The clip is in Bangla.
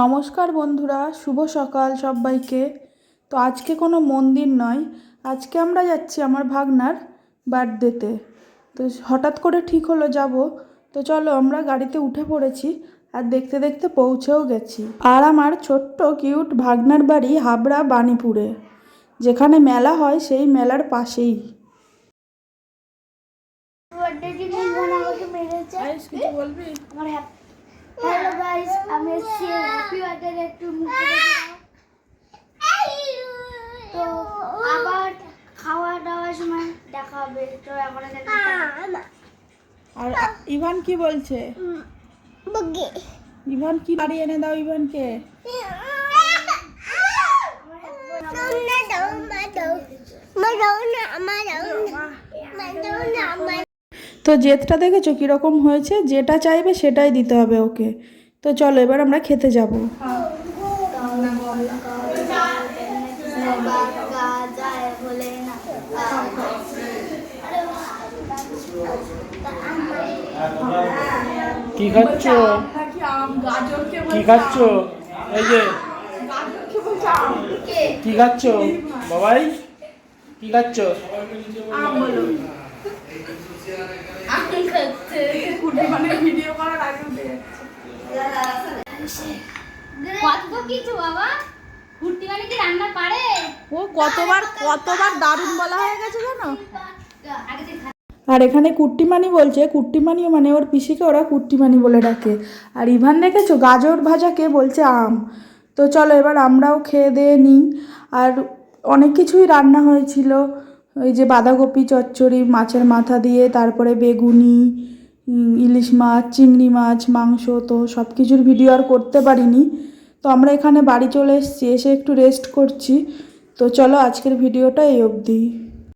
নমস্কার বন্ধুরা, শুভ সকাল সবাইকে। তো আজকে কোনো মন্দির নয়, আজকে আমরা যাচ্ছি আমার ভাগনার বার্থডেতে। তো হঠাৎ করে ঠিক হলো যাব। তো চলো, আমরা গাড়িতে উঠে পড়েছি আর দেখতে দেখতে পৌঁছেও গেছি। আর আমার ছোট্ট কিউট ভাগনার বাড়ি হাবড়া বাণীপুরে, যেখানে মেলা হয় সেই মেলার পাশেই। কিছু বলবি? হ্যালো গাইস, আমি এসেছি হ্যাপি বার্থডে একটু মুখে তো আবার খাওয়া দাওয়ার সময় দেখা হবে। তো এখন আর ইভান কি বলছে? ইভান কি বাড়ি এনে দাও ইভানকে। তো জেদটা দেখেছো কিরকম হয়েছে? যেটা চাইবে সেটাই দিতে হবে ওকে। তো চলো এবার আমরা খেতে যাব। কি খাচ্ছ? কি খাচ্ছ? এই যে কি খাচ্ছ বাবাই? কি খাচ্ছ? ও কতবার দারুণ বলা হয়ে গেছে জানো। আর এখানে কুট্টিমানি বলছে, কুট্টিমানি মানে ওর পিসিকে ওরা কুট্টিমানি বলে ডাকে। আর ইভান দেখেছো গাজর ভাজাকে বলছে আম। তো চলো এবার আমরাও খেয়ে দিয়ে নিই। আর অনেক কিছুই রান্না হয়েছিল, ওই যে বাঁধাকপি চচ্চড়ি মাছের মাথা দিয়ে, তারপরে বেগুনি, ইলিশ মাছ, চিংড়ি মাছ, মাংস। তো সব কিছুর ভিডিও আর করতে পারিনি। তো আমরা এখানে বাড়ি চলে এসেছি, এসে একটু রেস্ট করছি। তো চলো আজকের ভিডিওটা এই অবধি।